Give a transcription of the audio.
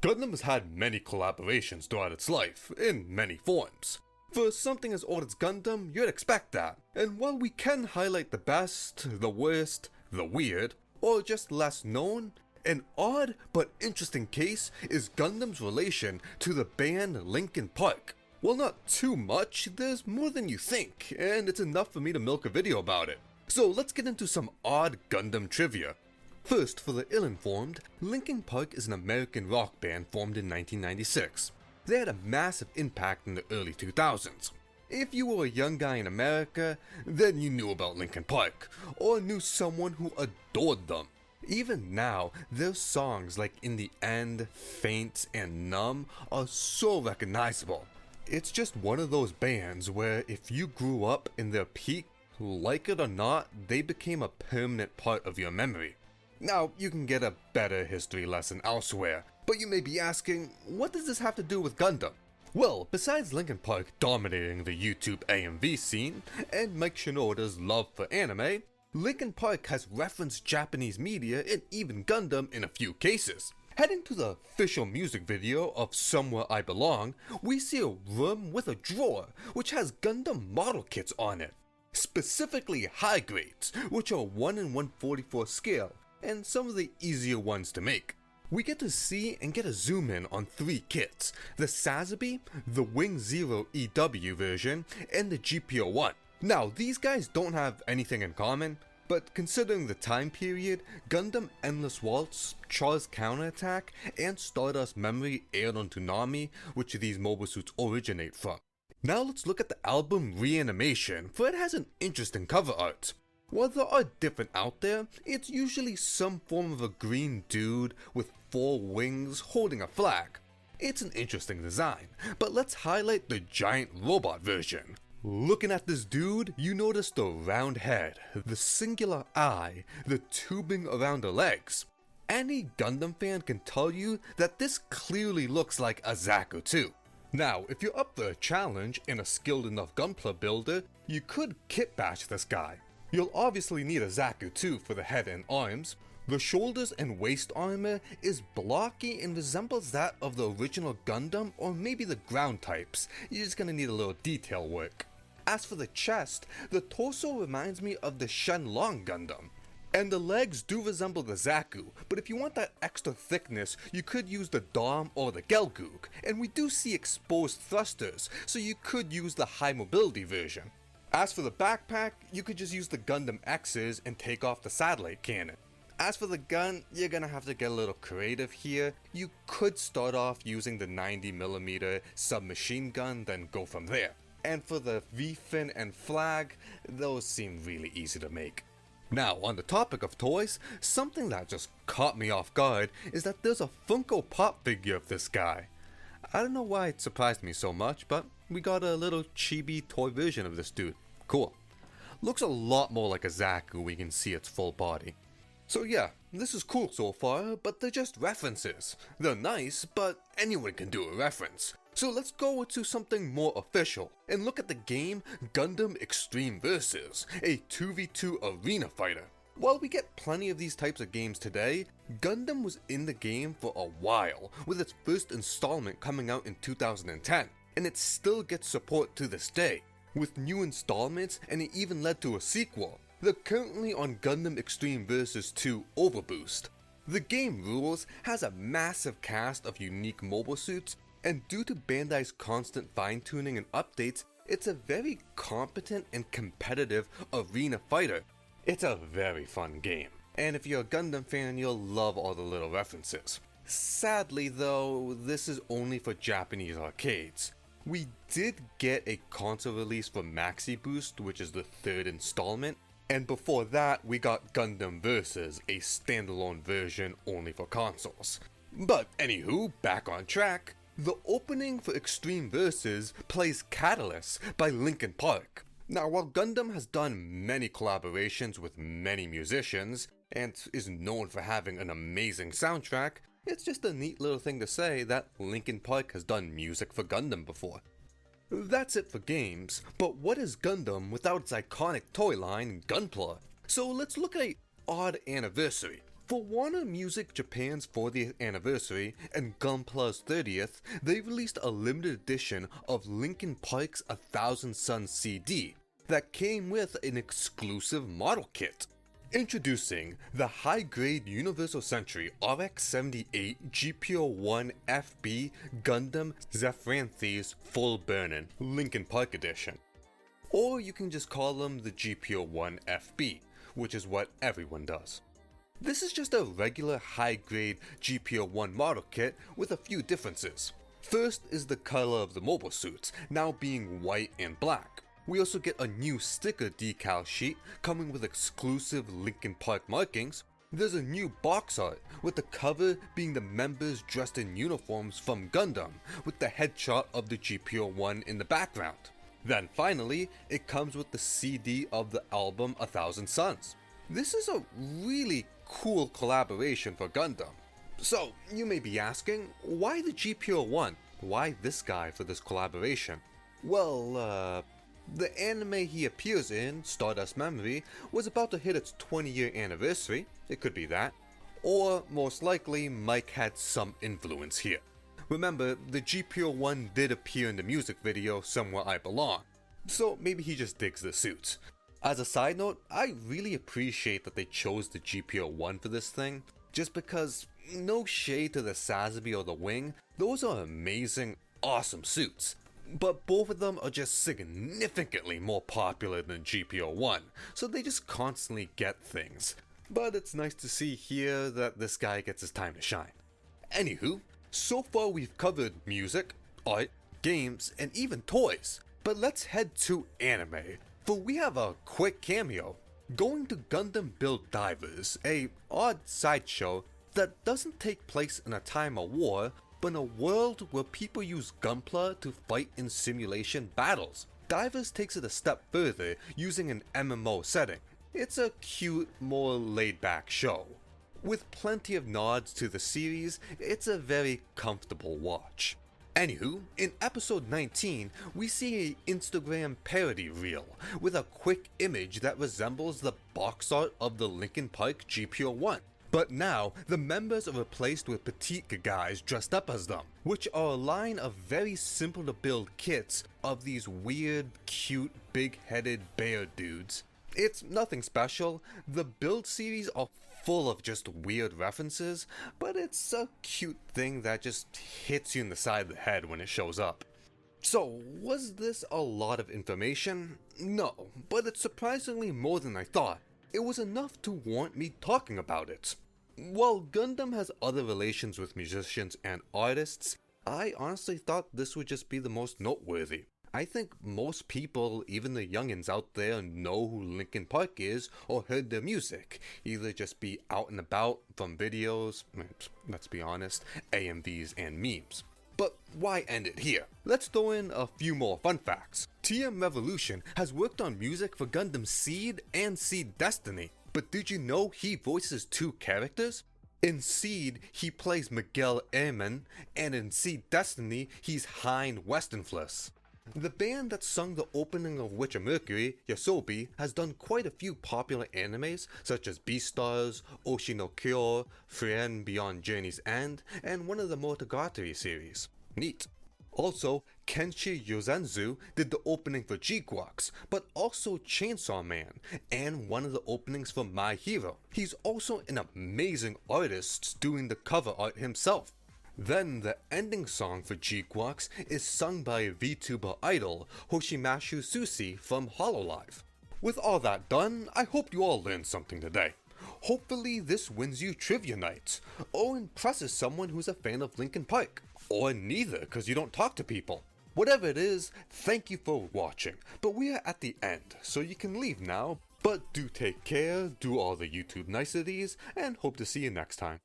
Gundam has had many collaborations throughout its life, in many forms. For something as old as Gundam, you'd expect that. And while we can highlight the best, the worst, the weird, or just less known, an odd but interesting case is Gundam's relation to the band Linkin Park. Well, not too much, there's more than you think, and it's enough for me to milk a video about it. So let's get into some odd Gundam trivia. First, for the ill-informed, Linkin Park is an American rock band formed in 1996. They had a massive impact in the early 2000s. If you were a young guy in America, then you knew about Linkin Park, or knew someone who adored them. Even now, their songs like In the End, Faint, and Numb are so recognizable. It's just one of those bands where if you grew up in their peak, like it or not, they became a permanent part of your memory. Now, you can get a better history lesson elsewhere, but you may be asking, what does this have to do with Gundam? Well, besides Linkin Park dominating the YouTube AMV scene, and Mike Shinoda's love for anime, Linkin Park has referenced Japanese media and even Gundam in a few cases. Heading to the official music video of Somewhere I Belong, we see a room with a drawer which has Gundam model kits on it. Specifically high grades, which are 1 in 144 scale, and some of the easier ones to make. We get to see and get a zoom in on 3 kits, the Sazabi, the Wing Zero EW version, and the GPO-1. Now, these guys don't have anything in common, but considering the time period, Gundam Endless Waltz, Char's Counterattack, and Stardust Memory aired on Toonami, which these mobile suits originate from. Now let's look at the album Reanimation, for it has an interesting cover art. While there are different out there, it's usually some form of a green dude with 4 wings holding a flag. It's an interesting design, but let's highlight the giant robot version. Looking at this dude, you notice the round head, the singular eye, the tubing around the legs. Any Gundam fan can tell you that this clearly looks like a Zaku too. Now, if you're up for a challenge and a skilled enough Gunpla builder, you could kit bash this guy. You'll obviously need a Zaku too for the head and arms. The shoulders and waist armor is blocky and resembles that of the original Gundam or maybe the ground types. You're just gonna need a little detail work. As for the chest, the torso reminds me of the Shenlong Gundam. And the legs do resemble the Zaku, but if you want that extra thickness, you could use the Dom or the Gquuuux, and we do see exposed thrusters, so you could use the high mobility version. As for the backpack, you could just use the Gundam X's and take off the satellite cannon. As for the gun, you're gonna have to get a little creative here. You could start off using the 90mm submachine gun, then go from there. And for the V-fin and flag, those seem really easy to make. Now, on the topic of toys, something that just caught me off guard is that there's a Funko Pop figure of this guy. I don't know why it surprised me so much, but we got a little chibi toy version of this dude. Cool. Looks a lot more like a Zaku when we can see its full body. So yeah, this is cool so far, but they're just references. They're nice, but anyone can do a reference. So let's go to something more official and look at the game Gundam Extreme Versus, a 2v2 arena fighter. While we get plenty of these types of games today, Gundam was in the game for a while, with its first installment coming out in 2010, and it still gets support to this day, with new installments, and it even led to a sequel. They're currently on Gundam Extreme Versus 2 Overboost. The game rules has a massive cast of unique mobile suits, and due to Bandai's constant fine-tuning and updates, it's a very competent and competitive arena fighter. It's a very fun game, and if you're a Gundam fan, you'll love all the little references. Sadly though, this is only for Japanese arcades. We did get a console release for Maxi Boost, which is the 3rd installment, and before that we got Gundam Versus, a standalone version only for consoles. But anywho, back on track. The opening for Extreme Versus plays Catalyst by Linkin Park. Now, while Gundam has done many collaborations with many musicians, and is known for having an amazing soundtrack, it's just a neat little thing to say that Linkin Park has done music for Gundam before. That's it for games, but what is Gundam without its iconic toy line, Gunpla? So let's look at an odd anniversary. For Warner Music Japan's 40th anniversary and Gunpla's 30th, they released a limited edition of Linkin Park's 1000 Suns CD that came with an exclusive model kit. Introducing the high-grade Universal Century RX-78 GPO-1 FB Gundam refrences Full Burnin' Linkin Park Edition. Or you can just call them the GPO-1 FB, which is what everyone does. This is just a regular high-grade GPO-1 model kit with a few differences. First is the color of the mobile suits, now being white and black. We also get a new sticker decal sheet coming with exclusive Linkin Park markings. There's a new box art, with the cover being the members dressed in uniforms from Gundam, with the headshot of the GPO-1 in the background. Then finally, it comes with the CD of the album 1000 Suns. This is a really cool collaboration for Gundam. So, you may be asking, why the GPO-1? Why this guy for this collaboration? Well, the anime he appears in, Stardust Memory, was about to hit its 20-year anniversary, it could be that, or most likely Mike had some influence here. Remember, the GPO-1 did appear in the music video Somewhere I Belong, so maybe he just digs the suits. As a side note, I really appreciate that they chose the GPO-1 for this thing, just because, no shade to the Sazabi or the Wing, those are amazing, awesome suits. But both of them are just significantly more popular than GPO-1, so they just constantly get things. But it's nice to see here that this guy gets his time to shine. Anywho, so far we've covered music, art, games, and even toys. But let's head to anime, for we have a quick cameo. Going to Gundam Build Divers, a odd sideshow that doesn't take place in a time of war, but in a world where people use Gunpla to fight in simulation battles. Divers takes it a step further using an MMO setting. It's a cute, more laid-back show. With plenty of nods to the series, it's a very comfortable watch. Anywho, in episode 19, we see an Instagram parody reel with a quick image that resembles the box art of the Linkin Park GPO-1. But now, the members are replaced with petite guys dressed up as them, which are a line of very simple to build kits of these weird, cute, big-headed bear dudes. It's nothing special, the build series are full of just weird references, but it's a cute thing that just hits you in the side of the head when it shows up. So, was this a lot of information? No, but it's surprisingly more than I thought. It was enough to warrant me talking about it. While Gundam has other relations with musicians and artists, I honestly thought this would just be the most noteworthy. I think most people, even the youngins out there, know who Linkin Park is or heard their music, either just be out and about from videos, let's be honest, AMVs and memes. But why end it here? Let's throw in a few more fun facts. TM Revolution has worked on music for Gundam Seed and Seed Destiny, but did you know he voices two characters? In Seed, he plays Miguel Ehrman, and in Seed Destiny, he's Hein Westenfluss. The band that sung the opening of Witcher Mercury, Yosobi, has done quite a few popular animes such as Beastars, Oshi no Kyo, Frieren Beyond Journey's End, and one of the Motogatari series. Neat. Also, Kenshi Yozenzu did the opening for Gquuuux, but also Chainsaw Man, and one of the openings for My Hero. He's also an amazing artist doing the cover art himself. Then the ending song for Gquuuux is sung by VTuber idol Hoshimashu Sushi from Hololive. With all that done, I hope you all learned something today. Hopefully this wins you trivia nights, or impresses someone who's a fan of Linkin Park, or neither cause you don't talk to people. Whatever it is, thank you for watching, but we are at the end, so you can leave now, but do take care, do all the YouTube niceties, and hope to see you next time.